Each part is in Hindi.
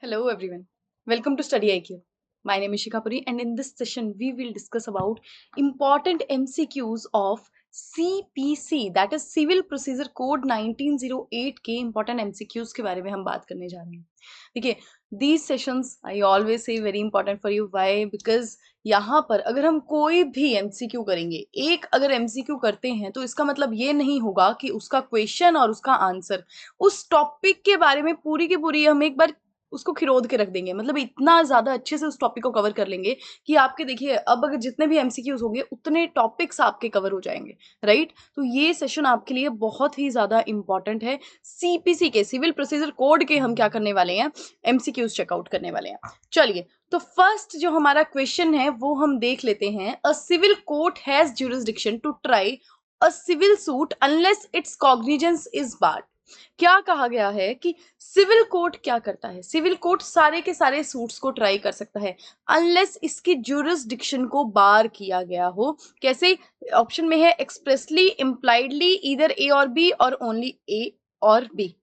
Hello everyone. Welcome to Study IQ. My name is Shikha Puri and in this session we will discuss about important MCQs of CPC that is Civil Procedure Code 1908 के important MCQs के बारे में हम बात करने जा रहे हैं. देखिए, these sessions I always say very important for you. Why? Because यहाँ पर अगर हम कोई भी MCQ करेंगे, एक अगर MCQ करते हैं तो इसका मतलब ये नहीं होगा कि उसका क्वेश्चन और उसका आंसर उस टॉपिक के बारे में पूरी की पूरी हम एक बार उसको खिरोद के रख देंगे, मतलब इतना ज़्यादा अच्छे से उस टॉपिक को कवर कर लेंगे कि आपके देखिए अब अगर जितने भी एमसीक्यूज होंगे उतने टॉपिक्स आपके कवर हो जाएंगे, राइट? तो ये सेशन आपके लिए बहुत ही ज़्यादा इंपॉर्टेंट है. सीपीसी के सिविल प्रोसीजर कोड के हम क्या करने वाले हैं, एमसीक्यूज चेकआउट करने वाले हैं. चलिए, तो फर्स्ट जो हमारा क्वेश्चन है वो हम देख लेते हैं. A civil court has jurisdiction to try a civil suit unless its cognizance is barred. क्या कहा गया है कि सिविल कोर्ट क्या करता है, सिविल कोर्ट सारे के सारे सूट्स को ट्राई कर सकता है अनलेस इसकी ज्यूरिसडिक्शन को बार किया गया हो. कैसे? ऑप्शन में है एक्सप्रेसली, इम्प्लाइडली, ईदर ए और बी और ओनली ए और बी.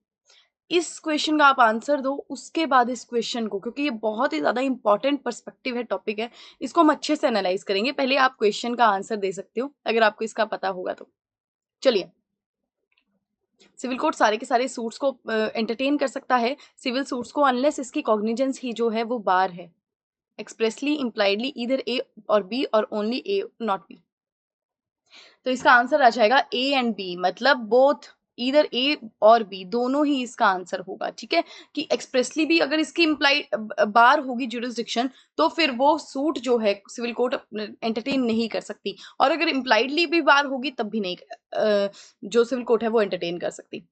इस क्वेश्चन का आप आंसर दो, उसके बाद इस क्वेश्चन को, क्योंकि ये बहुत ही ज्यादा इंपॉर्टेंट पर्सपेक्टिव है, टॉपिक है, इसको हम अच्छे से एनालाइज करेंगे. पहले आप क्वेश्चन का आंसर दे सकते हो अगर आपको इसका पता होगा तो. चलिए, सिविल कोर्ट सारे के सारे सूट्स को एंटरटेन कर सकता है, सिविल सूट्स को, अनलेस इसकी कॉग्निजेंस ही जो है वो बार है. एक्सप्रेसली, इम्प्लाइडली, ईदर ए और बी और ओनली ए नॉट बी. तो इसका आंसर आ जाएगा ए एंड बी, मतलब बोथ, ईदर ए और बी, दोनों ही इसका आंसर होगा. ठीक है, कि एक्सप्रेसली भी अगर इसकी इम्प्लाइड बार होगी ज्यूरिसडिक्शन तो फिर वो सूट जो है सिविल कोर्ट एंटरटेन नहीं कर सकती, और अगर इम्प्लाइडली भी बार होगी तब भी नहीं जो सिविल कोर्ट है वो एंटरटेन कर सकती.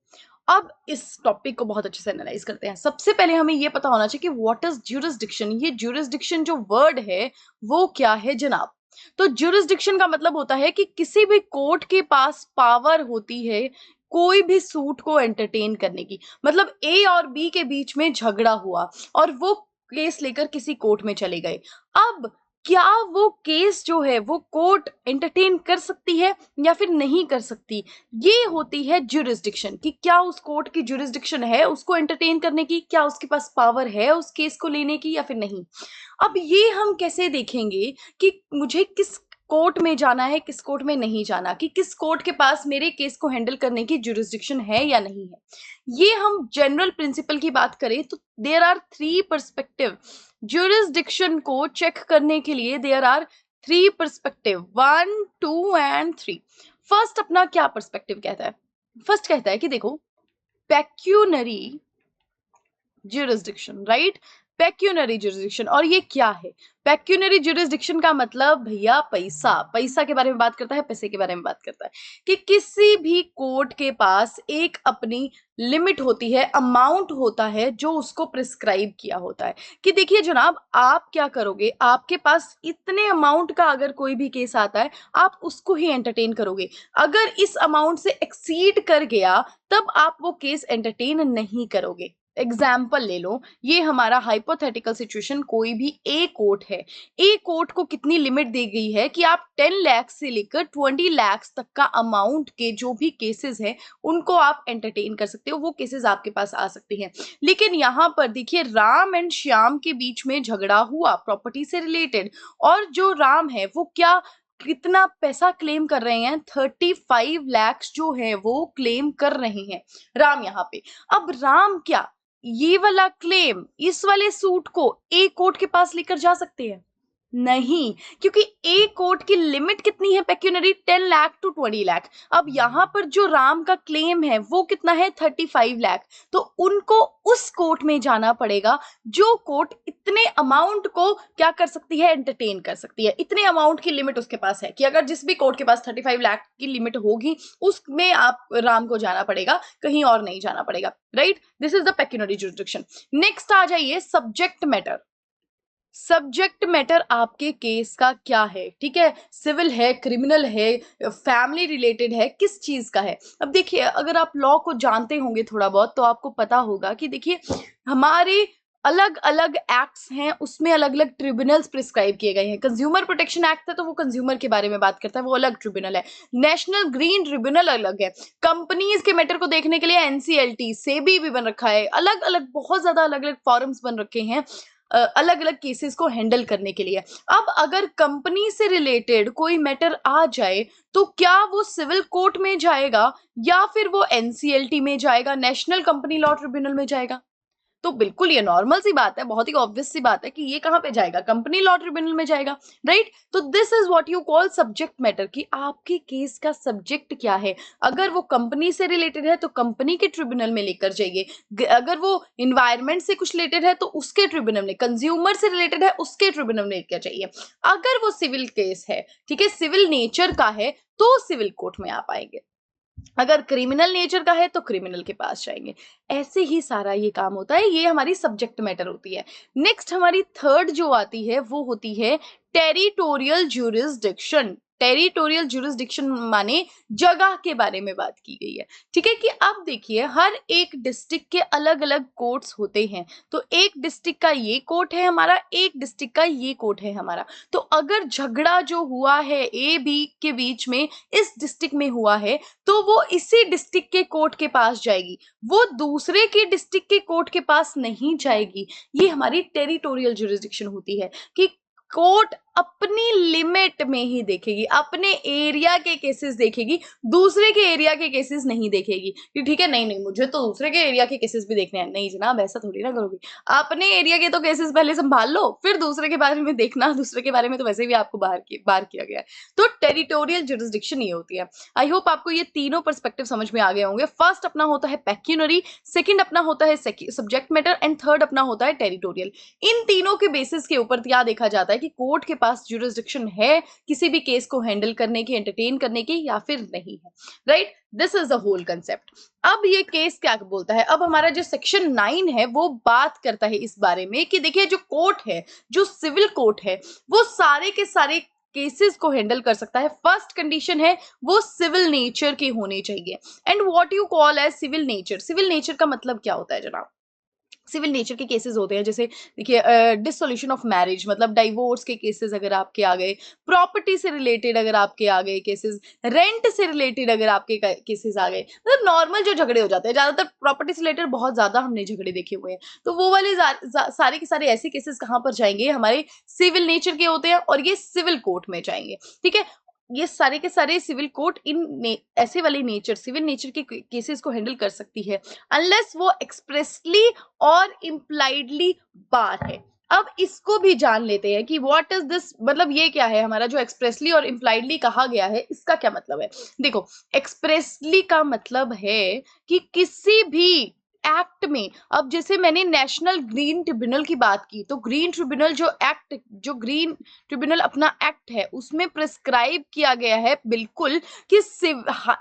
अब इस टॉपिक को बहुत अच्छे से एनालाइज करते हैं. सबसे पहले हमें ये पता होना चाहिए कि व्हाट इज ज्यूरिसडिक्शन. ये ज्यूरिसडिक्शन जो वर्ड है वो क्या है जनाब? तो ज्यूरिसडिक्शन का मतलब होता है कि किसी भी कोर्ट के पास पावर होती है कोई भी सूट को एंटरटेन करने की. मतलब ए और बी के बीच में झगड़ा हुआ और वो केस लेकर किसी कोर्ट में चले गए. अब क्या वो केस जो है वो कोर्ट एंटरटेन कर सकती है या फिर नहीं कर सकती, ये होती है ज्यूरिसडिक्शन. कि क्या उस कोर्ट की ज्यूरिसडिक्शन है उसको एंटरटेन करने की, क्या उसके पास पावर है उस केस को लेने की या फिर नहीं. अब ये हम कैसे देखेंगे कि मुझे किस कोर्ट में जाना है, किस कोर्ट में नहीं जाना, कि किस कोर्ट के पास मेरे केस को हैंडल करने की ज्यूरिसडिक्शन है या नहीं है. ये हम जनरल प्रिंसिपल की बात करें तो there are three perspective. Jurisdiction को चेक करने के लिए there are three perspective, 1, 2 and 3. First अपना क्या पर्सपेक्टिव कहता है? फर्स्ट कहता है कि देखो, pecuniary jurisdiction, right? Pecuniary jurisdiction. और ये क्या है? पेक्यूनरी ज्यूरिसडिक्शन का मतलब भैया पैसा, पैसा के बारे में बात करता है, पैसे के बारे में बात करता है. कि किसी भी कोर्ट के पास एक अपनी लिमिट होती है, अमाउंट होता है जो उसको प्रिस्क्राइब किया होता है. कि देखिए जनाब, आप क्या करोगे, आपके पास इतने अमाउंट का अगर कोई भी केस आता है आप उसको ही एंटरटेन करोगे. अगर इस अमाउंट से एक्सीड कर गया तब आप वो केस एंटरटेन नहीं करोगे. एग्जाम्पल ले लो, ये हमारा हाइपोथेटिकल सिचुएशन, कोई भी ए कोर्ट है. ए कोर्ट को कितनी लिमिट दी गई है कि आप 10 लाख से लेकर 20 लाख तक का अमाउंट के जो भी केसेस हैं उनको आप एंटरटेन कर सकते हो, वो केसेस आपके पास आ सकते हैं. लेकिन यहाँ पर देखिए, राम एंड श्याम के बीच में झगड़ा हुआ प्रॉपर्टी से रिलेटेड, और जो राम है वो क्या, कितना पैसा क्लेम कर रहे हैं, 35 लाख जो है वो क्लेम कर रहे हैं राम यहाँ पे. अब राम क्या ये वाला क्लेम इस वाले सूट को ए कोर्ट के पास लेकर जा सकते हैं? नहीं, क्योंकि ए कोर्ट की लिमिट कितनी है पेक्यूनरी, 10 लाख टू 20 लाख. अब यहां पर जो राम का क्लेम है वो कितना है, 35 लाख. तो उनको उस कोर्ट में जाना पड़ेगा जो कोर्ट इतने अमाउंट को क्या कर सकती है, एंटरटेन कर सकती है. इतने अमाउंट की लिमिट उसके पास है कि अगर जिस भी कोर्ट के पास 35 लाख की लिमिट होगी उसमें आप राम को जाना पड़ेगा, कहीं और नहीं जाना पड़ेगा, right? This is the pecuniary jurisdiction. Next आ जाइए, सब्जेक्ट मैटर. सब्जेक्ट मैटर आपके केस का क्या है? ठीक है, सिविल है, क्रिमिनल है, फैमिली रिलेटेड है, किस चीज का है? अब देखिए, अगर आप लॉ को जानते होंगे थोड़ा बहुत तो आपको पता होगा कि देखिए, हमारे अलग अलग एक्ट्स हैं, उसमें अलग अलग ट्रिब्यूनल्स प्रिस्क्राइब किए गए हैं। कंज्यूमर प्रोटेक्शन एक्ट है तो वो कंज्यूमर के बारे में बात करता है, वो अलग ट्रिब्यूनल है। नेशनल ग्रीन ट्रिब्यूनल अलग है। कंपनीज के मैटर को देखने के लिए एनसीएलटी, सेबी भी बन रखा है, अलग अलग बहुत ज्यादा अलग अलग फॉरम्स बन रखे हैं अलग अलग केसेस को हैंडल करने के लिए। अब अगर कंपनी से रिलेटेड कोई मैटर आ जाए तो क्या वो सिविल कोर्ट में जाएगा या फिर वो एनसीएलटी में जाएगा, नेशनल कंपनी लॉ ट्रिब्यूनल में जाएगा? तो बिल्कुल ये नॉर्मल सी बात है, बहुत ही ऑब्वियस सी बात है कि ये कहां पे जाएगा, कंपनी लॉ ट्रिब्यूनल में जाएगा, राइट। तो this is what you call subject matter, कि आपके केस का सब्जेक्ट क्या है। अगर वो कंपनी से रिलेटेड है तो कंपनी के ट्रिब्यूनल में लेकर जाइए, अगर वो इन्वायरमेंट से कुछ रिलेटेड है तो उसके ट्रिब्यूनल में, कंज्यूमर से रिलेटेड है उसके ट्रिब्यूनल में लेकर जाइए। अगर वो सिविल केस है, ठीक है, सिविल नेचर का है, तो सिविल कोर्ट में आप आएंगे। अगर क्रिमिनल नेचर का है तो क्रिमिनल के पास जाएंगे। ऐसे ही सारा ये काम होता है, ये हमारी सब्जेक्ट मैटर होती है। नेक्स्ट हमारी थर्ड जो आती है वो होती है टेरिटोरियल ज्यूरिसडिक्शन। टेरिटोरियल ज्यूरिसडिक्शन माने जगह के बारे में बात की गई है, ठीक है। कि अब देखिए हर एक डिस्ट्रिक्ट के अलग अलग कोर्ट्स होते हैं, तो एक डिस्ट्रिक्ट का ये कोर्ट है हमारा, एक डिस्ट्रिक्ट का ये कोर्ट है हमारा। तो अगर झगड़ा जो हुआ है ए बी के बीच में इस डिस्ट्रिक्ट में हुआ है तो वो इसी डिस्ट्रिक्ट के कोर्ट के पास जाएगी, वो दूसरे के डिस्ट्रिक्ट के कोर्ट के पास नहीं जाएगी। ये हमारी टेरिटोरियल ज्यूरिसडिक्शन होती है कि कोर्ट अपनी लिमिट में ही देखेगी, अपने एरिया के केसेस देखेगी, दूसरे के एरिया के केसेस नहीं देखेगी कि ठीक है नहीं नहीं मुझे तो दूसरे के एरिया के केसेस भी देखने हैं। नहीं जनाब, ऐसा थोड़ी ना करोगी, अपने एरिया के तो केसेस पहले संभाल लो, फिर दूसरे के बारे में देखना। दूसरे के बारे में तो वैसे भी आपको बाहर किया गया है। तो टेरिटोरियल ज्यूरिसडिक्शन ये होती है। आई होप आपको ये तीनों पर्सपेक्टिव समझ में आ गए होंगे। फर्स्ट अपना होता है पेक्यूनरी, सेकंड अपना होता है सब्जेक्ट मैटर, एंड थर्ड अपना होता है टेरिटोरियल। इन तीनों के बेसिस के ऊपर क्या देखा जाता है कि कोर्ट के पास ज्यूरिसडिक्शन है किसी भी केस को हैंडल करने की, एंटरटेन करने की, या फिर नहीं है, right. This is the whole concept. अब ये केस क्या बोलता है, अब हमारा जो सेक्शन 9 है वो बात करता है इस बारे में कि देखिए जो कोर्ट है, जो सिविल कोर्ट है, वो सारे के सारे केसेस को हैंडल कर सकता है। फर्स्ट कंडीशन है वो सिविल नेचर के होने चाहिए। And what you call as civil nature, civil nature का मतलब क्या होता है जनाब? सिविल नेचर के केसेस होते हैं जैसे देखिए डिसोल्यूशन ऑफ मैरिज, मतलब डाइवोर्स के केसेस अगर आपके आ गए, प्रॉपर्टी से रिलेटेड अगर आपके आ गए केसेस, रेंट से रिलेटेड अगर आपके केसेस आ गए, मतलब नॉर्मल जो झगड़े हो जाते हैं, ज्यादातर प्रॉपर्टी से रिलेटेड बहुत ज्यादा हमने झगड़े देखे हुए हैं, तो वो वाले सारे के सारे ऐसे केसेस कहाँ पर जाएंगे, हमारे सिविल नेचर के होते हैं और ये सिविल कोर्ट में जाएंगे, ठीक है। ये सारे के सारे सिविल कोर्ट ऐसे वाले नेचर, सिविल नेचर के केसेस को हैंडल कर सकती है अनलेस वो एक्सप्रेसली और इम्प्लाइडली बार है। अब इसको भी जान लेते हैं कि व्हाट इज दिस, मतलब ये क्या है हमारा जो एक्सप्रेसली और इम्प्लाइडली कहा गया है, इसका क्या मतलब है। देखो एक्सप्रेसली का मतलब है कि किसी भी एक्ट में, अब जैसे मैंने नेशनल ग्रीन ट्रिब्यूनल की बात की, तो ग्रीन ट्रिब्यूनल जो एक्ट, जो ग्रीन ट्रिब्यूनल अपना एक्ट है उसमें प्रिस्क्राइब किया गया है बिल्कुल कि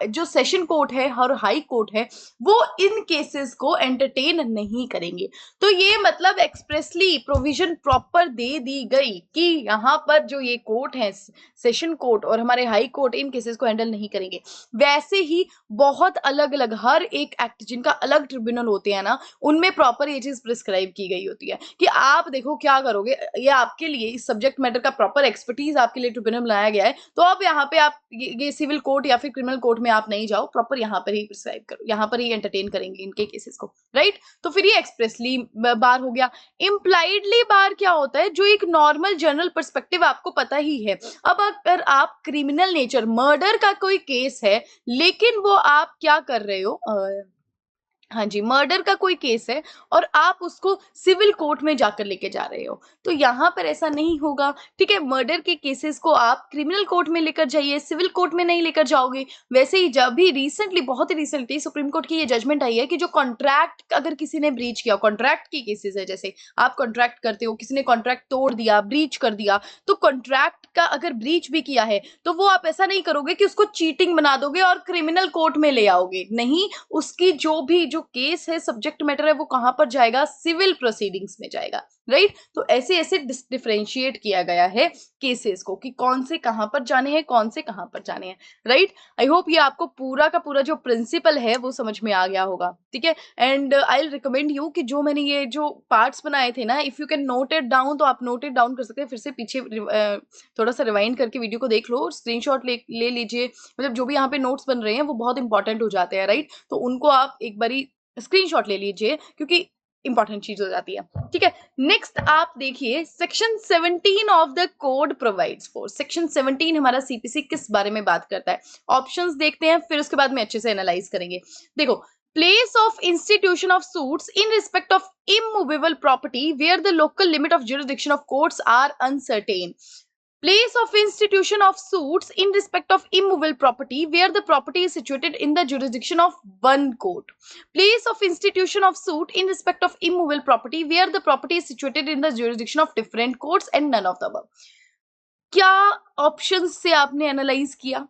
जो सेशन कोर्ट है और हाई कोर्ट है वो इन केसेस को एंटरटेन नहीं करेंगे। तो ये मतलब एक्सप्रेसली प्रोविजन प्रॉपर दे दी गई कि यहाँ पर जो ये कोर्ट है, सेशन कोर्ट और हमारे हाई कोर्ट, इन केसेस को हैंडल नहीं करेंगे। वैसे ही बहुत अलग अलग हर एक एक्ट जिनका अलग ट्रिब्यूनल होते हैं ना, उनमें प्रॉपर ये चीज प्रिस्क्राइब की गई होती है कि आप देखो क्या करोगे, ये आपके लिए इस सब्जेक्ट मैटर का प्रॉपर एक्सपर्टीज आपके लिए ट्रिब्यूनल बनाया गया है, तो अब यहाँ पे आप ये सिविल कोर्ट या फिर क्रिमिनल कोर्ट में आप नहीं जाओ, प्रॉपर यहाँ पर ही प्रिस्क्राइब करो, यहाँ पर ही एंटरटेन करेंगे इनके केसेस को, राइट। तो फिर ये एक्सप्रेसली बार हो गया। इम्प्लाइडली बार क्या होता है, जो एक नॉर्मल जनरल पर्सपेक्टिव आपको पता ही है। अब अगर आप क्रिमिनल नेचर, मर्डर का कोई केस है लेकिन वो आप क्या कर रहे हो, हाँ जी, मर्डर का कोई केस है और आप उसको सिविल कोर्ट में जाकर लेके जा रहे हो, तो यहाँ पर ऐसा नहीं होगा, ठीक है। मर्डर के केसेस को आप क्रिमिनल कोर्ट में लेकर जाइए, सिविल कोर्ट में नहीं लेकर जाओगे। वैसे ही जब भी रिसेंटली, बहुत ही रिसेंटली सुप्रीम कोर्ट की ये जजमेंट आई है कि जो कॉन्ट्रैक्ट अगर किसी ने ब्रीच किया, कॉन्ट्रैक्ट की केसेस है, जैसे आप कॉन्ट्रैक्ट करते हो, किसी ने कॉन्ट्रैक्ट तोड़ दिया, ब्रीच कर दिया, तो कॉन्ट्रैक्ट का अगर ब्रीच भी किया है तो वो आप ऐसा नहीं करोगे कि उसको चीटिंग बना दोगे और क्रिमिनल कोर्ट में ले आओगे, नहीं। उसकी जो केस है, सब्जेक्ट मैटर है, वो कहां पर जाएगा, सिविल प्रोसीडिंग्स में जाएगा, राइट। तो ऐसे ऐसे डिफरेंशिएट किया गया है केसेस को कि कौन से कहां पर जाने हैं, कौन से कहां पर जाने हैं, राइट। आई होप ये आपको पूरा का पूरा जो प्रिंसिपल है वो समझ में आ गया होगा, ठीक है। And I will recommend you कि जो मैंने ये जो पार्ट्स बनाए थे ना, if you can note it down तो आप नोट इट डाउन कर सकते हैं, फिर से पीछे थोड़ा सा रिवाइंड करके वीडियो को देख लो, स्क्रीनशॉट ले लीजिए, मतलब जो भी यहाँ पे नोट्स बन रहे हैं वो बहुत इंपॉर्टेंट हो जाते हैं, राइट। तो उनको आप एक बारी स्क्रीनशॉट ले लीजिए क्योंकि इंपॉर्टेंट चीज हो जाती है, ठीक है। नेक्स्ट आप देखिए section 17 of the code provides for, section 17 हमारा सीपीसी किस बारे में बात करता है, ऑप्शंस देखते हैं, फिर उसके बाद में अच्छे से एनालाइज करेंगे। देखो, place of institution of suits in respect of immovable property where the local limit of jurisdiction of courts are uncertain. Place of institution of suits in respect of immovable property where the property is situated in the jurisdiction of one court. Place of institution of suit in respect of immovable property where the property is situated in the jurisdiction of different courts and none of the above. क्या ऑप्शंस से आपने एनालाइज किया?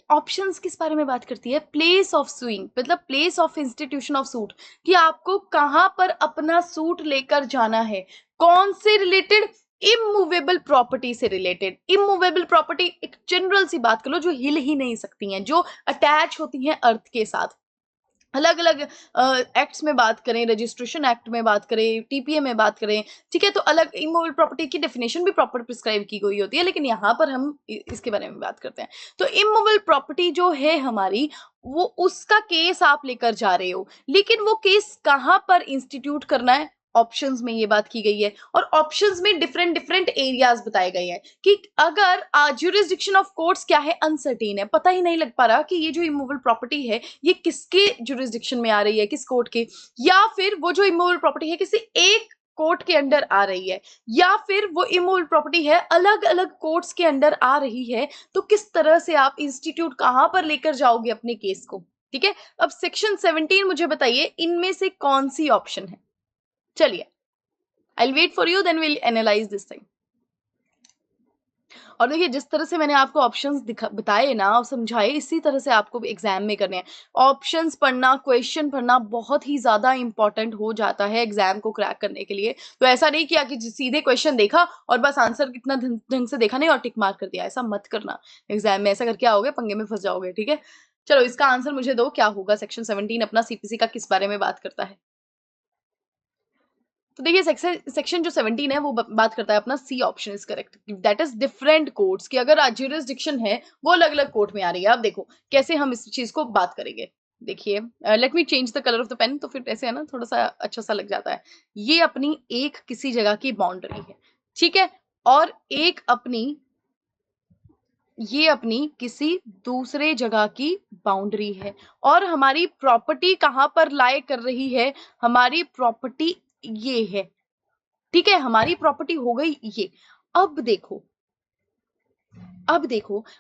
ऑप्शंस किस बारे में बात करती है? प्लेस ऑफ सुइंग, मतलब place of institution of suit, कि आपको कहां पर अपना सूट लेकर जाना है, कौन से रिलेटेड, इमूवेबल प्रॉपर्टी से रिलेटेड। इमूवेबल प्रॉपर्टी एक जनरल सी बात कर लो, जो हिल ही नहीं सकती हैं, जो अटैच होती हैं अर्थ के साथ। अलग अलग एक्ट्स में बात करें, रजिस्ट्रेशन एक्ट में बात करें, टीपीए में बात करें, ठीक है, तो अलग इमूवेबल प्रॉपर्टी की डेफिनेशन भी प्रॉपर प्रिस्क्राइब की गई होती है, लेकिन यहाँ पर हम इसके बारे में बात करते हैं। तो इमूवेबल प्रॉपर्टी जो है हमारी, वो उसका केस आप लेकर जा रहे हो, लेकिन वो केस कहाँ पर इंस्टीट्यूट करना है, ऑप्शंस में ये बात की गई है। और ऑप्शंस में डिफरेंट डिफरेंट एरियाज बताए गए हैं कि अगर ज्यूरिसडिक्शन ऑफ कोर्ट्स क्या है, अनसर्टेन है, पता ही नहीं लग पा रहा कि ये जो इमूवेबल प्रॉपर्टी है ये किसके ज्यूरिसडिक्शन में आ रही है, किस कोर्ट के, या फिर वो जो इमूवेबल प्रॉपर्टी है किसी एक कोर्ट के अंडर आ रही है, या फिर वो इमूवेबल प्रॉपर्टी है अलग अलग कोर्ट्स के अंडर आ रही है, तो किस तरह से आप इंस्टीट्यूट कहां पर लेकर जाओगे अपने केस को, ठीक है। अब सेक्शन 17 मुझे बताइए इनमें से कौन सी ऑप्शन है। चलिए, I'll wait for you, then we'll analyze this thing. और देखिए, जिस तरह से मैंने आपको ऑप्शंस बताए ना और समझाए, इसी तरह से आपको एग्जाम में करने हैं। ऑप्शंस पढ़ना, क्वेश्चन पढ़ना बहुत ही ज्यादा इंपॉर्टेंट हो जाता है एग्जाम को क्रैक करने के लिए। तो ऐसा नहीं किया कि सीधे क्वेश्चन देखा और बस आंसर कितना ढंग से देखा नहीं और टिक मार्क कर दिया, ऐसा मत करना। एग्जाम में ऐसा करके आओगे पंगे में फंस जाओगे, ठीक है। चलो, इसका आंसर मुझे दो, क्या होगा सेक्शन 17 अपना सीपीसी का किस बारे में बात करता है। तो देखिए, सेक्शन जो 17 है वो बात करता है अपना, C option is correct, that is different courts, की अगर ज्यूरिसडिक्शन है वो अलग अलग कोर्ट में आ रही है। अब देखो कैसे हम इस चीज को बात करेंगे। देखिए, let me change the colour of the pen, तो फिर ऐसे है ना, थोड़ा सा अच्छा सा लग जाता है। ये अपनी एक किसी जगह की बाउंड्री है, ठीक है, और एक अपनी, ये अपनी किसी दूसरे जगह की बाउंड्री है, और हमारी प्रॉपर्टी कहां पर लाई कर रही है, हमारी प्रॉपर्टी ये है, ठीक है, हमारी प्रॉपर्टी हो गई ये। अब देखो,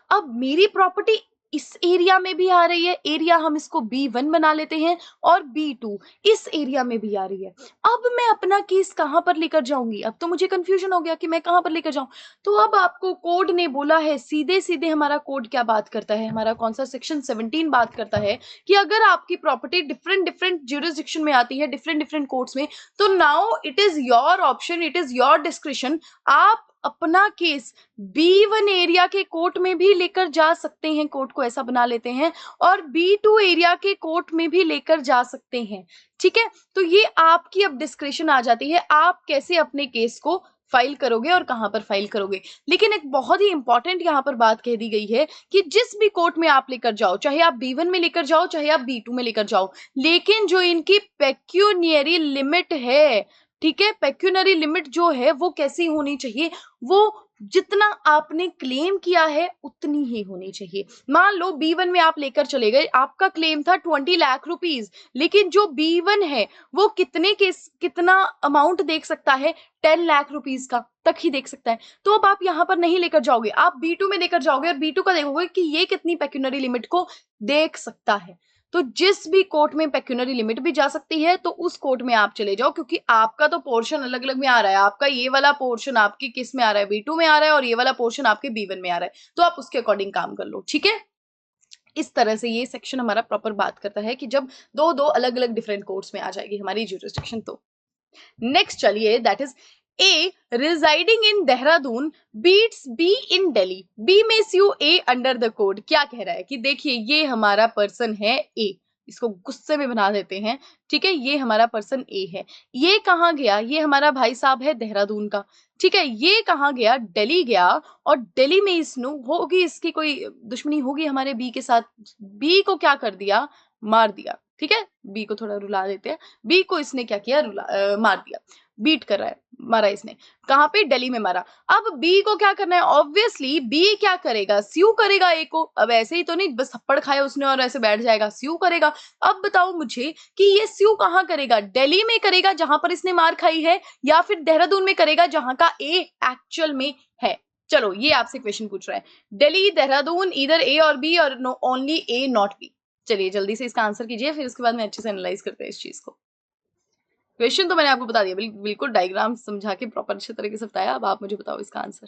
अब मेरी प्रॉपर्टी इस एरिया में भी आ रही है, एरिया हम इसको B1 बना लेते हैं, और B2 इस एरिया में भी आ रही है। अब मैं अपना केस कहां पर लेकर जाऊंगी? अब तो मुझे कंफ्यूजन हो गया कि मैं कहां पर लेकर जाऊं। तो अब आपको कोड ने बोला है, सीधे सीधे हमारा कोड क्या बात करता है, हमारा कौन सा सेक्शन 17 बात करता है कि अगर आपकी प्रॉपर्टी डिफरेंट डिफरेंट ज्यूरिसडिक्शन में आती है, डिफरेंट डिफरेंट कोर्ट्स में, तो now it is your option, it is your description, आप अपना केस B1 एरिया के कोर्ट में भी लेकर जा सकते हैं, कोर्ट को ऐसा बना लेते हैं, और B2 एरिया के कोर्ट में भी लेकर जा सकते हैं, ठीक है। तो ये आपकी अब डिस्क्रिप्शन आ जाती है, आप कैसे अपने केस को फाइल करोगे और कहां पर फाइल करोगे। लेकिन एक बहुत ही इंपॉर्टेंट यहाँ पर बात कह दी गई है कि जिस भी कोर्ट में आप लेकर जाओ, चाहे आप B1 में लेकर जाओ, चाहे आप B2 में लेकर जाओ, लेकिन जो इनकी पेक्यूनियरी लिमिट है, ठीक है, पेक्यूनरी लिमिट जो है वो कैसी होनी चाहिए, वो जितना आपने क्लेम किया है उतनी ही होनी चाहिए। मान लो B1 में आप लेकर चले गए, आपका क्लेम था 20 लाख रुपीज, लेकिन जो B1 है वो कितना अमाउंट देख सकता है, 10 लाख रुपीज का तक ही देख सकता है। तो अब आप यहां पर नहीं लेकर जाओगे, आप B2 में लेकर जाओगे और B2 का देखोगे कि ये कितनी पेक्यूनरी लिमिट को देख सकता है। तो जिस भी कोर्ट में पेक्यूनरी लिमिट भी जा सकती है, तो उस कोर्ट में आप चले जाओ, क्योंकि आपका तो पोर्शन अलग अलग में आ रहा है। आपका ये वाला पोर्शन आपकी किस में आ रहा है, B2 में आ रहा है, और ये वाला पोर्शन आपके B1 में आ रहा है, तो आप उसके अकॉर्डिंग काम कर लो, ठीक है। इस तरह से ये सेक्शन हमारा प्रॉपर बात करता है कि जब दो अलग अलग डिफरेंट कोर्ट्स में आ जाएगी हमारी ज्यूरिसडिक्शन। तो नेक्स्ट चलिए, that is A residing in Dehradun beats B in Delhi. B में sue A under the code. क्या कह रहा है कि देखिए ये हमारा पर्सन है A, इसको गुस्से में बना देते हैं, ठीक है, ये हमारा पर्सन A है, ये कहाँ गया, ये हमारा भाई साहब है देहरादून का, ठीक है, ये कहाँ गया, दिल्ली गया, और दिल्ली में इसनु होगी, इसकी कोई दुश्मनी होगी हमारे B के साथ, B को क्या कर दिया, मार दिया, ठीक है, B को थोड़ा रुला देते हैं, B को इसने क्या किया, मार दिया, बीट कर रहा है, मारा इसने, कहाँ पे, दिल्ली में मारा। अब बी को क्या करना है, ऑब्वियसली बी क्या करेगा, स्यू करेगा ए को। अब ऐसे ही तो नहीं बस थप्पड़ खाया उसने और ऐसे बैठ जाएगा, स्यू करेगा। अब बताओ मुझे कि ये स्यू कहाँ करेगा, दिल्ली में करेगा जहां पर इसने मार खाई है, या फिर देहरादून में करेगा जहां का ए एक्चुअल में है। चलो ये आपसे क्वेश्चन पूछ रहा है, दिल्ली, देहरादून, इधर ए और बी, और no only A not B. चलिए जल्दी से इसका आंसर कीजिए, फिर उसके बाद में अच्छे से एनालाइज करते हैं इस चीज को। क्वेश्चन तो मैंने आपको बता दिया, बिल्कुल डायग्राम समझा के प्रॉपर अच्छे तरीके से बताया। अब आप मुझे बताओ इसका आंसर।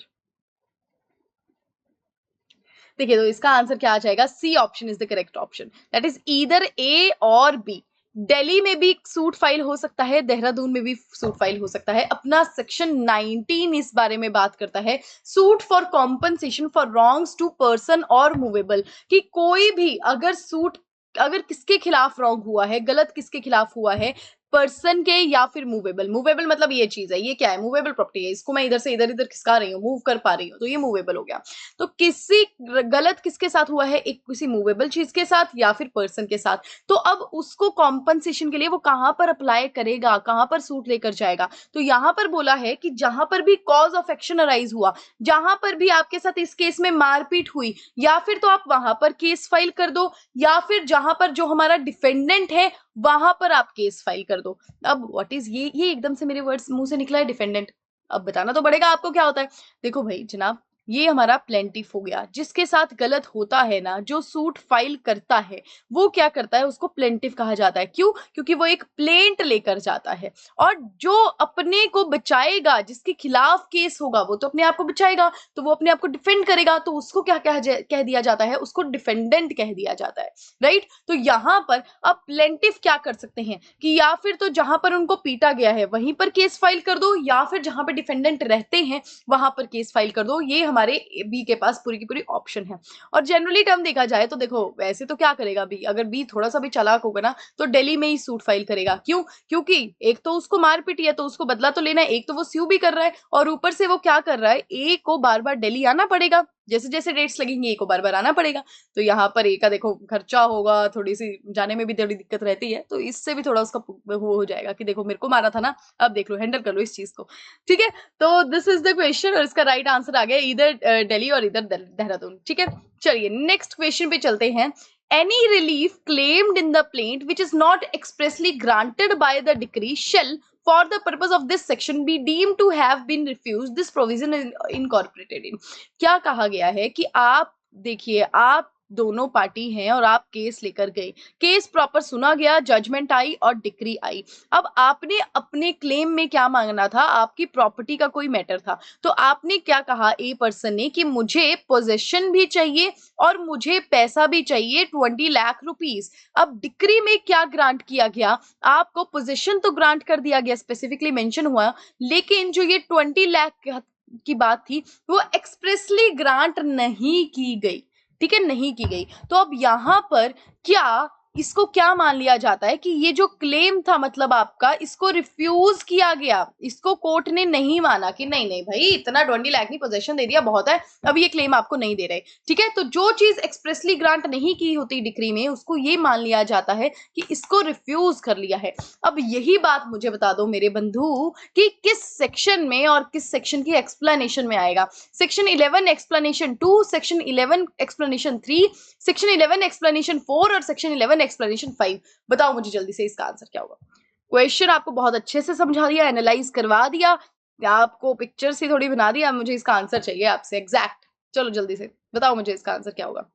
देखिए तो इसका आंसर क्या आ जाएगा, C option is the correct option, that is either A और बी। दिल्ली में भी सूट फाइल हो सकता है, देहरादून में भी सूट फाइल हो सकता है। अपना सेक्शन 19 इस बारे में बात करता है, suit for compensation for wrongs to person और मूवेबल, कि कोई भी अगर किसके खिलाफ रॉन्ग हुआ है, गलत किसके खिलाफ हुआ है, पर्सन के या फिर मूवेबल। मूवेबल मतलब ये चीज है, ये क्या है, मूवेबल प्रॉपर्टी है, इसको मैं इधर से इधर खिसका रही हूँ, मूव कर पा रही हूँ, तो ये मूवेबल हो गया। तो किसी गलत किसके साथ हुआ है, एक किसी मूवेबल चीज के साथ या फिर पर्सन के साथ। तो अब उसको कॉम्पनसेशन के लिए वो कहां पर अप्लाई करेगा, कहां पर सूट लेकर जाएगा, तो यहां पर बोला है कि जहां पर भी कॉज ऑफ एक्शन अराइज हुआ, जहां पर भी आपके साथ इस केस में मारपीट हुई, या फिर तो आप वहां पर केस फाइल कर दो, या फिर जहां पर जो हमारा डिफेंडेंट है वहां पर आप केस फाइल कर दो। अब व्हाट इज ये एकदम से मेरे वर्ड्स मुंह से निकला है, डिफेंडेंट। अब बताना तो पड़ेगा आपको क्या होता है। देखो भाई जनाब, ये हमारा प्लेंटिफ हो गया, जिसके साथ गलत होता है ना, जो सूट फाइल करता है वो क्या करता है, उसको प्लेंटिफ कहा जाता है। क्यों? क्योंकि वो एक प्लेंट लेकर जाता है, और जो अपने को बचाएगा, जिसके खिलाफ केस होगा, वो तो अपने आप को बचाएगा, तो वो अपने आप को डिफेंड करेगा, तो उसको क्या कह दिया जाता है, उसको डिफेंडेंट कह दिया जाता है, राइट। तो यहां पर अब प्लेंटिफ क्या कर सकते हैं कि या फिर तो जहां पर उनको पीटा गया है वहीं पर केस फाइल कर दो, या फिर जहां पर डिफेंडेंट रहते हैं वहां पर केस फाइल कर दो। ये हमारे बी के पास पूरी की पूरी ऑप्शन है। और जनरली टर्म देखा जाए तो देखो वैसे तो क्या करेगा बी, अगर बी थोड़ा सा भी चालाक होगा ना तो दिल्ली में ही सूट फाइल करेगा। क्यों? क्योंकि एक तो उसको मार पीटी है तो उसको बदला तो लेना है, एक तो वो स्यू भी कर रहा है, और ऊपर से वो क्या कर रहा है, ए को बार बार दिल्ली आना पड़ेगा, जैसे जैसे डेट्स लगेंगे ए को बार बार आना पड़ेगा। तो यहाँ पर ए का देखो खर्चा होगा, थोड़ी सी जाने में भी थोड़ी दिक्कत रहती है, तो इससे भी थोड़ा उसका वो हो जाएगा कि देखो मेरे को मारा था ना, अब देख लो, हैंडल कर लो इस चीज को, ठीक है। तो दिस इज द क्वेश्चन, और इसका राइट आंसर आ गया इधर दिल्ली और इधर देहरादून, ठीक है। चलिए नेक्स्ट क्वेश्चन पे चलते हैं। Any relief claimed in the plaint which is not expressly granted by the decree shall for the purpose of this section be deemed to have been refused, this provision is incorporated in। क्या कहा गया है कि आप देखिए, आप दोनों पार्टी हैं और आप केस लेकर गए, केस प्रॉपर सुना गया, जजमेंट आई और डिक्री आई। अब आपने अपने क्लेम में क्या मांगना था, आपकी प्रॉपर्टी का कोई मैटर था, तो आपने क्या कहा, ए पर्सन ने, कि मुझे पोजेशन भी चाहिए और मुझे पैसा भी चाहिए 20 लाख रुपीस। अब डिक्री में क्या ग्रांट किया गया, आपको पोजीशन तो ग्रांट कर दिया गया, स्पेसिफिकली मेंशन हुआ, लेकिन जो ये 20 लाख की बात थी वो एक्सप्रेसली ग्रांट नहीं की गई, ठीक है, नहीं की गई। तो अब यहां पर क्या इसको क्या मान लिया जाता है कि ये जो क्लेम था, मतलब आपका, इसको रिफ्यूज किया गया, इसको कोर्ट ने नहीं माना कि नहीं नहीं भाई इतना 20 लाख नहीं, पोजेशन दे दिया बहुत है, अब ये क्लेम आपको नहीं दे रहे, ठीक है। तो जो चीज एक्सप्रेसली ग्रांट नहीं की होती डिक्री में, उसको ये मान लिया जाता है कि इसको रिफ्यूज कर लिया है। अब यही बात मुझे बता दो मेरे बंधु कि किस सेक्शन में और किस सेक्शन की एक्सप्लेनेशन में आएगा। Section 11 explanation 2, section 11 explanation 3, section 11 explanation 4 और सेक्शन 11 एक्सप्लेनेशन 5। बताओ मुझे जल्दी से इसका आंसर क्या होगा। क्वेश्चन आपको बहुत अच्छे से समझा दिया, एनालाइज करवा दिया, आपको पिक्चर से थोड़ी बना दिया, मुझे इसका आंसर चाहिए आपसे एग्जैक्ट। चलो जल्दी से बताओ मुझे इसका आंसर क्या होगा।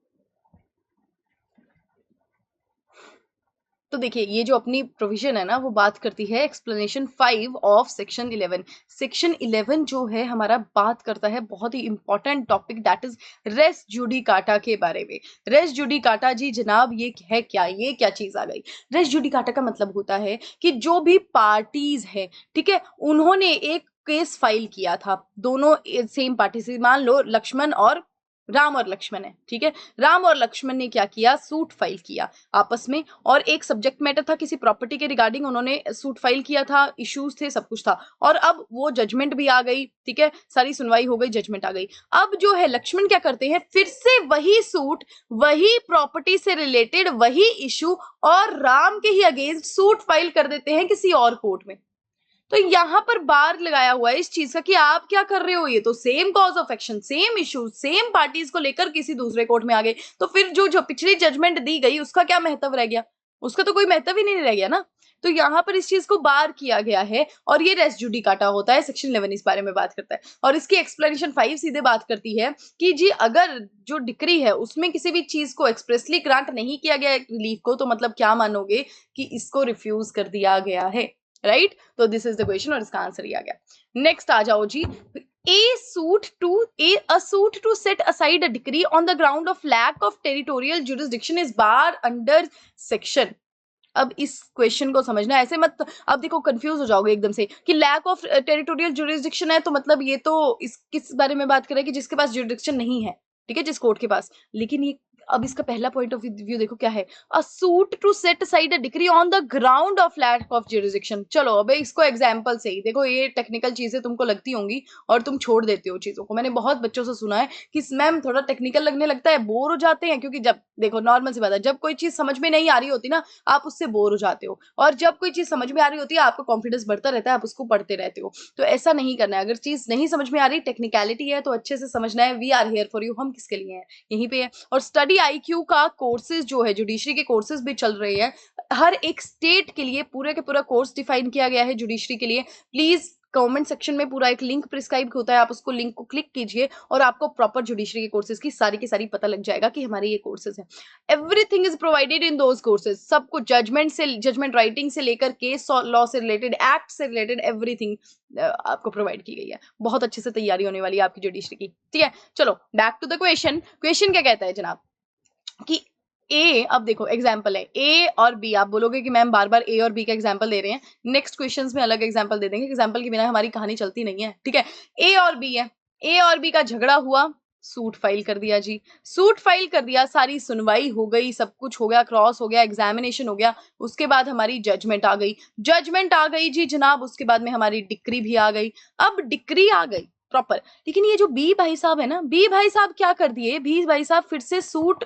तो देखिए ये जो अपनी प्रोविजन है ना, वो बात करती है एक्सप्लेनेशन 5 ऑफ सेक्शन 11। सेक्शन 11 जो है हमारा बात करता है बहुत ही important topic, that is res judicata के बारे में। रेस जुडिकाटा जी जनाब ये है क्या, ये क्या चीज आ गई। रेस जुडिकाटा का मतलब होता है कि जो भी पार्टीज है, ठीक है, उन्होंने एक केस फाइल किया था, दोनों सेम पार्टी से, मान लो लक्ष्मण और राम और लक्ष्मण है, ठीक है, राम और लक्ष्मण ने क्या किया, सूट फाइल किया आपस में, और एक सब्जेक्ट मैटर था किसी प्रॉपर्टी के रिगार्डिंग, उन्होंने सूट फाइल किया था, इश्यूज थे, सब कुछ था, और अब वो जजमेंट भी आ गई, ठीक है, सारी सुनवाई हो गई, जजमेंट आ गई। अब जो है लक्ष्मण क्या करते हैं, फिर से वही सूट, वही प्रॉपर्टी से रिलेटेड वही इशू, और राम के ही अगेंस्ट सूट फाइल कर देते हैं किसी और कोर्ट में। तो यहां पर बार लगाया हुआ है इस चीज का कि आप क्या कर रहे हो, ये तो same cause of action, same issue, same parties को लेकर किसी दूसरे कोर्ट में आ गए, तो फिर जो पिछली जजमेंट दी गई उसका क्या महत्व रह गया, उसका तो कोई महत्व ही नहीं रह गया ना। तो यहाँ पर इस चीज को बार किया गया है, और ये रेस जुडिकाटा होता है, सेक्शन 11 इस बारे में बात करता है, और इसकी एक्सप्लेनेशन 5 सीधे बात करती है कि जी अगर जो डिक्री है उसमें किसी भी चीज को एक्सप्रेसली ग्रांट नहीं किया गया रिलीफ को, तो मतलब क्या मानोगे कि इसको रिफ्यूज कर दिया गया है, राइट। तो दिस इज द क्वेश्चन, और इसका आंसर ही आ गया। नेक्स्ट आ जाओ जी, a suit to set aside a decree on the ground of lack of territorial jurisdiction is barred under section। अब इस क्वेश्चन को समझना, ऐसे मत, अब देखो कंफ्यूज हो जाओगे एकदम से कि लैक ऑफ टेरिटोरियल जुरिस्डिक्शन है, तो मतलब ये तो इस किस बारे में बात कर रहा है कि जिसके पास जुरिस्डिक्शन नहीं है, ठीक है, जिस कोर्ट के पास, लेकिन ये अब इसका पहला पॉइंट ऑफ व्यू देखो क्या है, a suit to set aside a decree on the ground of lack of jurisdiction. चलो अब इसको एग्जांपल से ही देखो, ये टेक्निकल चीजें तुमको लगती होंगी और तुम छोड़ देते हो चीजों को, मैंने बहुत बच्चों से सुना है कि मैम थोड़ा टेक्निकल लगने लगता है, बोर हो जाते हैं, क्योंकि जब देखो नॉर्मल सी बात है, जब कोई चीज समझ में नहीं आ रही होती ना, आप उससे बोर हो जाते हो, और जब कोई चीज समझ में आ रही होती है आपका कॉन्फिडेंस बढ़ता रहता है, आप उसको पढ़ते रहते हो। तो ऐसा नहीं करना है, अगर चीज नहीं समझ में आ रही, टेक्निकलिटी है, तो अच्छे से समझना है, we are here for you, हम किसके लिए हैं, यहीं पे है। और स्टडी आईक्यू का कोर्सेज जो है, जुडिशरी के कोर्सेज भी चल रहे हैं, हर एक स्टेट के लिए पूरे के पूरा कोर्स डिफाइन किया गया है जुडिशरी के लिए। प्लीज कमेंट सेक्शन में पूरा एक लिंक प्रिस्क्राइब होता है, आप उसको लिंक को क्लिक कीजिए और आपको प्रॉपर जुडिशरी के कोर्सेज की सारी पता लग जाएगा कि हमारे ये कोर्सेज हैं। Everything is provided in those courses, सब कुछ, जजमेंट राइटिंग से लेकर केस लॉ से रिलेटेड, एक्ट से रिलेटेड, एवरीथिंग आपको प्रोवाइड की गई है। बहुत अच्छे से तैयारी होने वाली है आपकी जुडिशरी की, ठीक है। चलो back to the question. Question क्या कहता है जनाब कि ए, अब देखो एग्जाम्पल है ए और बी, आप बोलोगे कि मैम बार बार ए और बी का एग्जाम्पल दे रहे हैं, नेक्स्ट क्वेश्चंस में अलग एग्जाम्पल दे देंगे, एग्जाम्पल के बिना हमारी कहानी चलती नहीं है, ठीक है। ए और बी है, ए और बी का झगड़ा हुआ, सूट फाइल कर दिया जी, सूट फाइल कर दिया, सारी सुनवाई हो गई, सब कुछ हो गया, क्रॉस हो गया, एग्जामिनेशन हो गया, उसके बाद हमारी जजमेंट आ गई, जजमेंट आ गई जी जनाब, उसके बाद में हमारी डिक्री भी आ गई। अब डिक्री आ गई प्रॉपर, लेकिन ये जो बी भाई साहब है ना, बी भाई साहब क्या कर दिए, बी भाई साहब फिर से सूट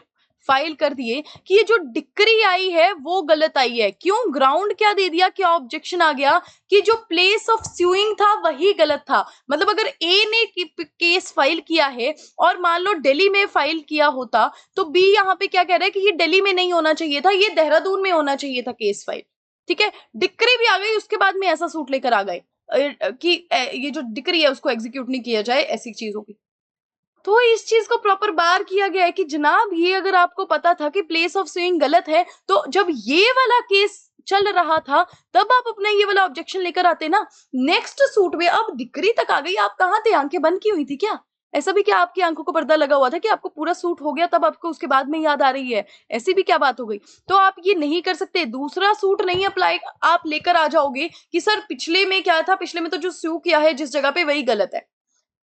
फाइल कर दिए कि ये जो डिक्री आई है वो गलत आई है। क्यों, ग्राउंड क्या दे दिया, क्या ऑब्जेक्शन आ गया कि जो प्लेस ऑफ स्यूइंग था वही गलत था। मतलब अगर ए ने केस फाइल किया है और मान लो दिल्ली में फाइल किया होता, तो बी यहाँ पे क्या कह रहा है कि ये दिल्ली में नहीं होना चाहिए था, ये देहरादून में होना चाहिए था केस फाइल, ठीक है। डिक्री भी आ गई, उसके बाद में ऐसा सूट लेकर आ गए कि ये जो डिक्री है उसको एग्जीक्यूट नहीं किया जाए, ऐसी चीज होगी। तो इस चीज को प्रॉपर बार किया गया है कि जनाब ये अगर आपको पता था कि प्लेस ऑफ सुइंग गलत है, तो जब ये वाला केस चल रहा था तब आप अपना ये वाला ऑब्जेक्शन लेकर आते ना, नेक्स्ट सूट में अब डिक्री तक आ गई, आप कहाँ थे, आंखें बंद की हुई थी क्या, ऐसा भी क्या आपकी आंखों को पर्दा लगा हुआ था कि आपको पूरा सूट हो गया तब आपको उसके बाद में याद आ रही है, ऐसी भी क्या बात हो गई। तो आप ये नहीं कर सकते, दूसरा सूट नहीं अप्लाई आप लेकर आ जाओगे कि सर पिछले में क्या था, पिछले में तो जो स्यू किया है जिस जगह पे वही गलत है,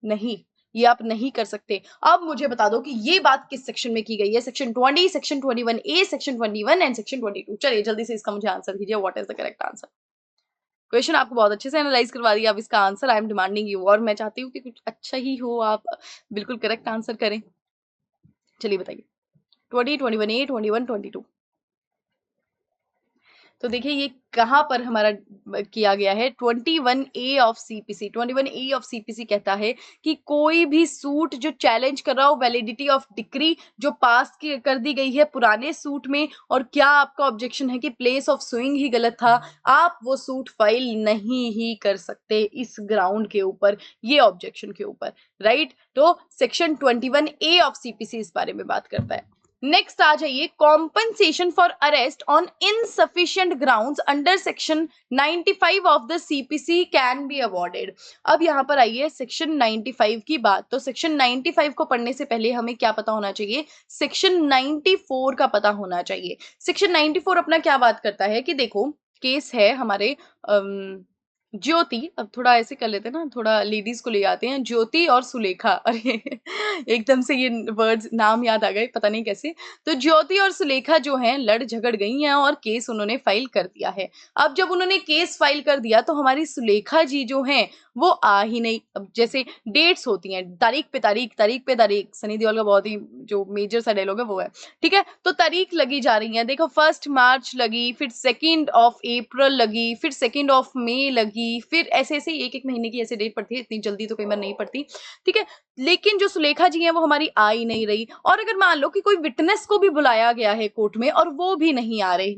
नहीं, ये आप नहीं कर सकते। अब मुझे बता दो कि ये बात किस सेक्शन में की गई है, section 20, section 21A, section 21 and section 22। चलिए जल्दी से इसका मुझे आंसर दीजिए, what is the correct answer. Question आपको बहुत अच्छे से एनालाइज करवा दिया, अब इसका answer I am demanding you, और मैं चाहती हूँ कि कुछ अच्छा ही हो, आप बिल्कुल करेक्ट आंसर करें। चलिए बताइए, 20, 21A, 21, 22। तो देखिए ये कहां पर हमारा किया गया है, 21A of CPC. 21A of CPC कहता है कि कोई भी सूट जो चैलेंज कर रहा हो वैलिडिटी ऑफ डिक्री जो पास कर दी गई है पुराने सूट में, और क्या आपका ऑब्जेक्शन है कि प्लेस ऑफ सुइंग ही गलत था, आप वो सूट फाइल नहीं ही कर सकते इस ग्राउंड के ऊपर, ये ऑब्जेक्शन के ऊपर, राइट। तो सेक्शन 21A ऑफ सीपीसी इस बारे में बात करता है। नेक्स्ट आ जाइए, compensation for arrest on insufficient grounds under section 95 of the CPC can be awarded. अब यहां पर आइए सेक्शन 95 की बात, तो सेक्शन 95 को पढ़ने से पहले हमें क्या पता होना चाहिए, सेक्शन 94 का पता होना चाहिए। सेक्शन 94 अपना क्या बात करता है कि देखो केस है हमारे ज्योति, अब थोड़ा ऐसे कर लेते हैं ना, थोड़ा लेडीज को ले आते हैं, ज्योति और सुलेखा। अरे एकदम से ये वर्ड्स नाम याद आ गए, पता नहीं कैसे। तो ज्योति और सुलेखा जो हैं लड़ झगड़ गई हैं और केस उन्होंने फाइल कर दिया है। अब जब उन्होंने केस फाइल कर दिया तो हमारी सुलेखा जी जो हैं वो आ ही नहीं। अब जैसे डेट्स होती हैं, तारीख पे तारीख, तारीख पे तारीख, सनी देओल का बहुत ही जो मेजर सा डायलॉग है वो है, ठीक है। तो तारीख लगी जा रही है, देखो 1 मार्च लगी, फिर 2 अप्रैल लगी, फिर 2 मई लगी, फिर ऐसे ऐसे एक एक महीने की ऐसे डेट पड़ती है, इतनी जल्दी तो कई बार नहीं पड़ती, ठीक है। लेकिन जो सुलेखा जी हैं वो हमारी आ ही नहीं रही। और अगर मान लो कि कोई विटनेस को भी बुलाया गया है कोर्ट में और वो भी नहीं आ रहे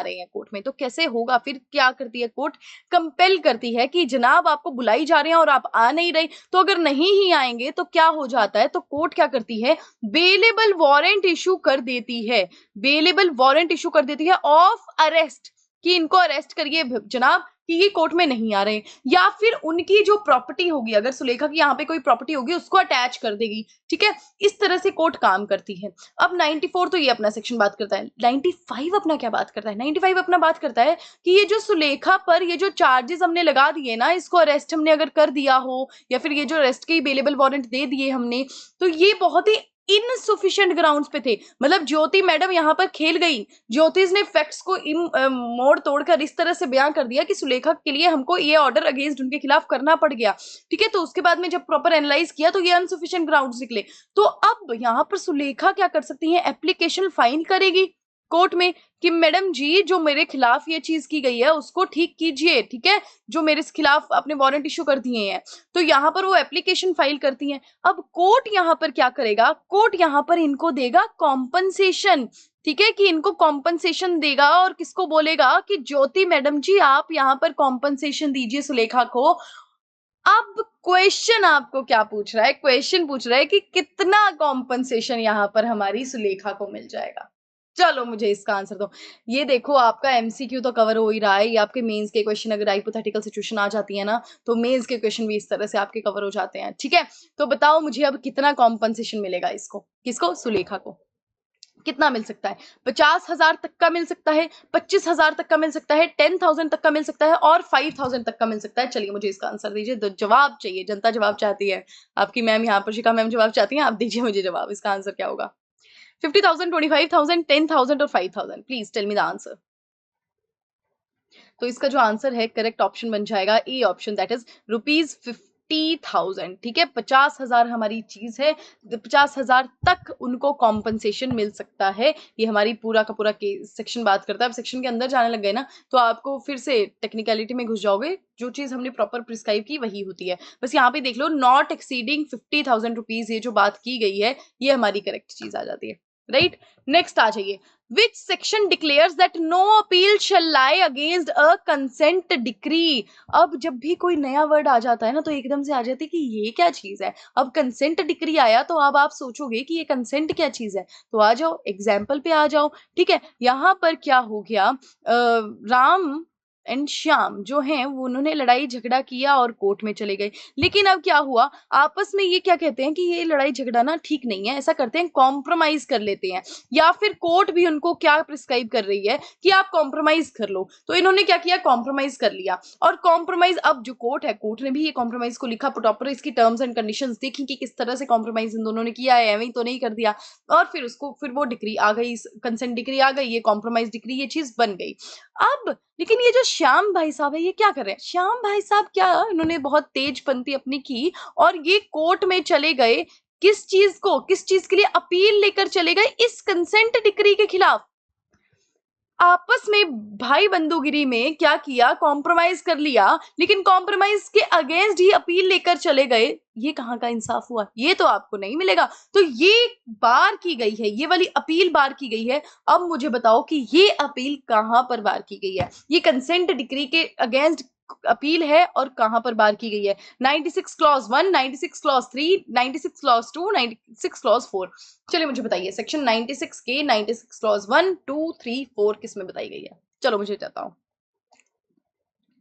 हैं कोर्ट में, तो कैसे होगा? फिर क्या करती है कोर्ट? कंपेल करती है कि जनाब आपको बुलाई जा रहे हैं और आप आ नहीं रहे। तो अगर नहीं ही आएंगे तो क्या हो जाता है? तो कोर्ट क्या करती है? बेलेबल वारंट इशू कर देती है, बेलेबल वारंट इशू कर देती है ऑफ अरेस्ट, कि इनको अरेस्ट करिए जनाब, कि ये कोर्ट में नहीं आ रहे। या फिर उनकी जो प्रॉपर्टी होगी, अगर सुलेखा की यहाँ पे कोई प्रॉपर्टी होगी उसको अटैच कर देगी, ठीक है। इस तरह से कोर्ट काम करती है। अब 94 तो ये अपना सेक्शन बात करता है, 95 अपना क्या बात करता है? 95 अपना बात करता है कि ये जो सुलेखा पर ये जो चार्जेस हमने लगा दिए ना, इसको अरेस्ट हमने अगर कर दिया हो या फिर ये जो अरेस्ट के बेलेबल वारंट दे दिए हमने, तो ये बहुत ही इनसुफिशिएंट ग्राउंड्स पे थे। मतलब ज्योति मैडम यहाँ पर खेल गई, ज्योतिष ने फैक्ट्स को मोड़ तोड़कर इस तरह से बयां कर दिया कि सुलेखा के लिए हमको ये ऑर्डर अगेंस्ट उनके खिलाफ करना पड़ गया, ठीक है। तो उसके बाद में जब प्रॉपर एनालाइज किया तो ये अनसुफिशिएंट ग्राउंड्स निकले। तो अब यहाँ पर सुलेखा क्या कर सकती है? एप्लीकेशन फाइल करेगी कोर्ट में कि मैडम जी जो मेरे खिलाफ ये चीज की गई है उसको ठीक कीजिए, ठीक है, जो मेरे खिलाफ अपने वारंट इशू कर दिए हैं। तो यहाँ पर वो एप्लीकेशन फाइल करती हैं। अब कोर्ट यहाँ पर क्या करेगा? कोर्ट यहाँ पर इनको देगा कॉम्पनसेशन, ठीक है, कि इनको कॉम्पनसेशन देगा और किसको बोलेगा कि ज्योति मैडम जी आप यहाँ पर कॉम्पनसेशन दीजिए सुलेखा को। अब क्वेश्चन आपको क्या पूछ रहा है? क्वेश्चन पूछ रहा है कि कितना कॉम्पनसेशन यहाँ पर हमारी सुलेखा को मिल जाएगा। चलो मुझे इसका आंसर दो। ये देखो आपका एमसीक्यू तो कवर हो ही रहा है, ये आपके मेंस के क्वेश्चन अगर हाइपोथेटिकल सिचुएशन आ जाती है ना तो मेंस के क्वेश्चन भी इस तरह से आपके कवर हो जाते हैं, ठीक है। तो बताओ मुझे अब कितना कॉम्पनसेशन मिलेगा इसको, किसको? सुलेखा को। कितना मिल सकता है? 50,000 तक का मिल सकता है, 25,000 तक का मिल सकता है, 10,000 तक का मिल सकता है और 5,000 तक का मिल सकता है। चलिए मुझे इसका आंसर दीजिए, जवाब चाहिए, जनता जवाब चाहती है। आपकी मैम यहाँ पर शिखा मैम जवाब चाहती हैं, आप दीजिए मुझे जवाब, इसका आंसर क्या होगा? 50,000, 25,000, 10,000 और 5,000। Please tell me the answer. तो इसका जो आंसर है करेक्ट ऑप्शन बन जाएगा ए ऑप्शन, दैट इज ₹50,000, ठीक है। 50,000 हमारी चीज है, 50,000 तक उनको कॉम्पनसेशन मिल सकता है। ये हमारी पूरा का पूरा सेक्शन बात करता है। अब सेक्शन के अंदर जाने लग गए ना तो आपको फिर से टेक्निकलिटी में घुस जाओगे, जो चीज हमने प्रॉपर प्रिस्क्राइब की वही होती है। बस यहाँ पे देख लो नॉट एक्सीडिंग ₹50,000, ये जो बात की गई है ये हमारी करेक्ट चीज आ जाती है, राइट। नेक्स्ट आ जाइए। Which section declares that no appeal shall lie against a consent decree? अब जब भी कोई नया वर्ड आ जाता है ना तो एकदम से आ जाती है कि ये क्या चीज है। अब कंसेंट डिक्री आया तो अब आप सोचोगे कि ये कंसेंट क्या चीज है। तो आ जाओ एग्जाम्पल पे आ जाओ, ठीक है। यहाँ पर क्या हो गया, राम एंड श्याम जो हैं वो उन्होंने लड़ाई झगड़ा किया और कोर्ट में चले गए। लेकिन अब क्या हुआ, आपस में ये क्या कहते हैं कि ये लड़ाई झगड़ा ना ठीक नहीं है, ऐसा करते हैं कॉम्प्रोमाइज कर लेते हैं। या फिर कोर्ट भी उनको क्या प्रिस्क्राइब कर रही है कि आप कॉम्प्रोमाइज कर लो। तो इन्होंने क्या किया? कॉम्प्रोमाइज कर लिया। और कॉम्प्रोमाइज, अब जो कोर्ट है, कोर्ट ने भी ये कॉम्प्रोमाइज को लिखा, प्रॉपर इसकी टर्म्स एंड कंडीशंस देखी कि किस तरह से कॉम्प्रोमाइज इन दोनों ने किया है, एवं तो नहीं कर दिया। और फिर वो डिग्री आ गई, कंसेंट डिग्री आ गई, ये कॉम्प्रोमाइज डिग्री, ये चीज बन गई। अब लेकिन ये जो श्याम भाई साहब है ये क्या कर रहे हैं? श्याम भाई साहब क्या, इन्होंने बहुत तेजपंती अपनी की और ये कोर्ट में चले गए। किस चीज को, किस चीज के लिए अपील लेकर चले गए? इस कंसेंट डिक्री के खिलाफ। आपस में भाई बंधुगिरी में क्या किया? कॉम्प्रोमाइज कर लिया, लेकिन कॉम्प्रोमाइज के अगेंस्ट ही अपील लेकर चले गए। ये कहाँ का इंसाफ हुआ? ये तो आपको नहीं मिलेगा। तो ये बार की गई है, ये वाली अपील बार की गई है। अब मुझे बताओ कि ये अपील कहाँ पर बार की गई है? ये कंसेंट डिक्री के अगेंस्ट अपील है और कहां पर बार की गई है? 96 क्लॉज 1, 96 क्लॉज 3, 96 क्लॉज 2, 96 क्लॉज 4। चलिए मुझे बताइए सेक्शन 96 के 96 क्लॉज 1, 2, 3, 4 किस में बताई गई है? चलो मुझे चाहता हूँ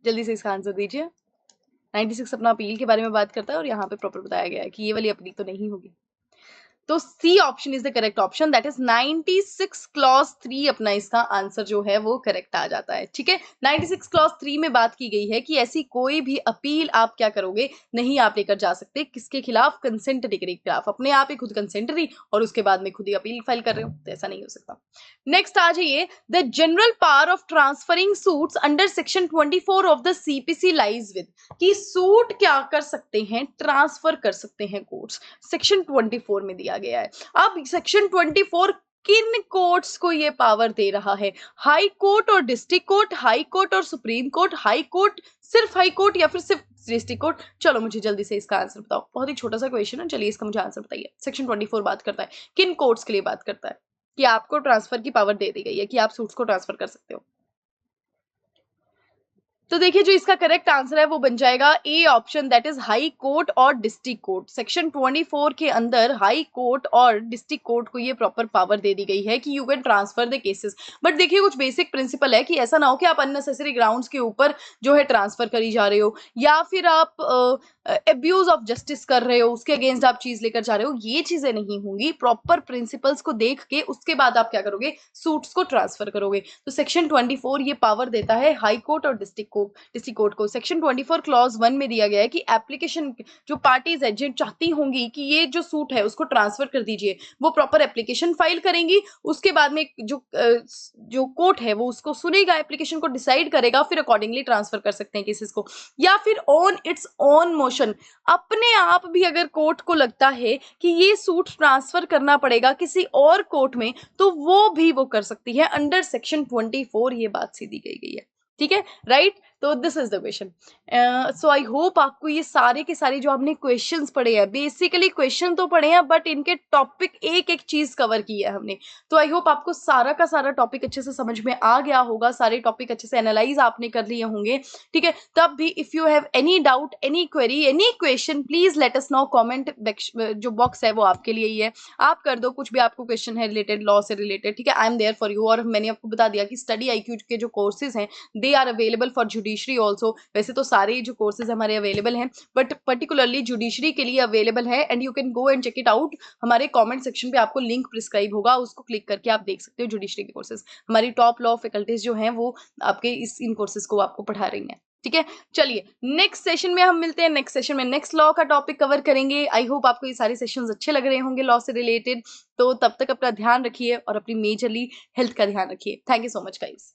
जल्दी से इसका आंसर दीजिए। 96 अपना अपील के बारे में बात करता है और यहाँ पे प्रॉपर बताया गया है कि ये वाली अपील तो नहीं होगी। तो C option is the correct option, that is 96 clause 3 अपना इसका आंसर जो है वो करेक्ट आ जाता है। ठीक है, 96 क्लॉज 3 में बात की गई है कि ऐसी कोई भी अपील आप क्या करोगे, नहीं आप लेकर जा सकते, किसके खिलाफ, कंसेंट डिक्री के खिलाफ। अपने आप ही खुद कंसेंट दी और उसके बाद में खुद ही अपील फाइल कर रहे हो, तो ऐसा नहीं हो सकता। नेक्स्ट आ जाइए, the general power of transferring suits under section 24 of the CPC lies with, कि सूट क्या कर सकते हैं, ट्रांसफर कर सकते हैं कोर्ट्स, सेक्शन 24 में दिया गया है। अब सेक्शन 24 किन कोर्ट्स को ये पावर दे रहा है, हाई कोर्ट और डिस्ट्रिक्ट कोर्ट, हाई कोर्ट और सुप्रीम कोर्ट, हाई कोर्ट सिर्फ हाई कोर्ट या फिर सिर्फ डिस्ट्रिक्ट कोर्ट? चलो मुझे जल्दी से इसका आंसर बताओ, बहुत ही छोटा सा क्वेश्चन है, चलिए इसका मुझे आंसर बताइए। सेक्शन 24 बात करता है किन कोर्ट्स के लिए, बात करता है कि आपको ट्रांसफर की पावर दे दी गई है कि आप सूट्स को ट्रांसफर कर सकते हो। तो देखिए जो इसका करेक्ट आंसर है वो बन जाएगा A option, that is high court और डिस्ट्रिक्ट कोर्ट। सेक्शन 24 के अंदर हाई कोर्ट और डिस्ट्रिक्ट कोर्ट को ये प्रॉपर पावर दे दी गई है कि you can transfer the cases. But देखिए कुछ बेसिक प्रिंसिपल है कि ऐसा ना हो कि आप अननेसेसरी ग्राउंड्स के ऊपर जो है ट्रांसफर करी जा रहे हो, या फिर आप एब्यूज ऑफ जस्टिस कर रहे हो, उसके अगेंस्ट आप चीज लेकर जा रहे हो, ये चीजें नहीं होंगी। प्रॉपर प्रिंसिपल्स को देख के उसके बाद आप क्या करोगे, सूट्स को ट्रांसफर करोगे। तो सेक्शन 24 ये पावर देता है हाई कोर्ट और डिस्ट्रिक्ट कोर्ट को। सेक्शन 24 क्लॉज 1 में दिया गया है कि एप्लीकेशन जो पार्टीज है जो चाहती होंगी कि ये जो सूट है उसको ट्रांसफर कर दीजिए, वो प्रॉपर एप्लीकेशन फाइल करेंगी। उसके बाद में जो कोर्ट है वो उसको सुनेगा, एप्लीकेशन को डिसाइड करेगा, फिर अकॉर्डिंगली ट्रांसफर कर सकते हैं केसेस को। या फिर ऑन इट्स ओन मोशन अपने आप भी अगर कोर्ट को लगता है कि ये सूट ट्रांसफर करना पड़ेगा किसी और कोर्ट में, तो वो भी वो कर सकती है अंडर सेक्शन 24, ये बात सीधी कही गई है। ठीक है, राइट। तो this is the question. So I hope आपको ये सारे के सारे जो हमने क्वेश्चंस पढ़े हैं, बेसिकली क्वेश्चन तो पढ़े हैं बट इनके टॉपिक एक एक चीज कवर की है हमने। तो आई होप आपको सारा का सारा टॉपिक अच्छे से समझ में आ गया होगा, सारे टॉपिक अच्छे से एनालाइज आपने कर लिए होंगे। ठीक है, तब भी if you have any doubt, any query, any question, please let us know. Comment जो बॉक्स है वो आपके लिए ही है, आप कर दो कुछ भी आपको क्वेश्चन है रिलेटेड, लॉ से रिलेटेड। ठीक है, I am there for you. और मैंने आपको बता दिया कि स्टडी IQ के जो कोर्सेज हैं they are available for judiciary also. वैसे तो सारे जो कोर्सेज हमारे अवेलेबल हैं बट पर्टिकुलरली जुडिशरी के लिए अवेलेबल है, and you can go and check it out. हमारे कमेंट सेक्शन पे आपको लिंक प्रिस्क्राइब होगा, उसको क्लिक करके आप देख सकते हो जुडिशरी के कोर्सेज। हमारी टॉप लॉ फैकल्टीज जो हैं वो आपके इन कोर्सेज को आपको पढ़ा रही हैं। ठीक है, चलिए नेक्स्ट सेशन में हम मिलते हैं। नेक्स्ट सेशन में नेक्स्ट लॉ का टॉपिक कवर करेंगे। आई होप आपको ये सारे सेशंस अच्छे लग रहे होंगे लॉ से रिलेटेड। तो तब तक अपना ध्यान रखिए और अपनी मेजरली हेल्थ का ध्यान रखिए। Thank you so much guys.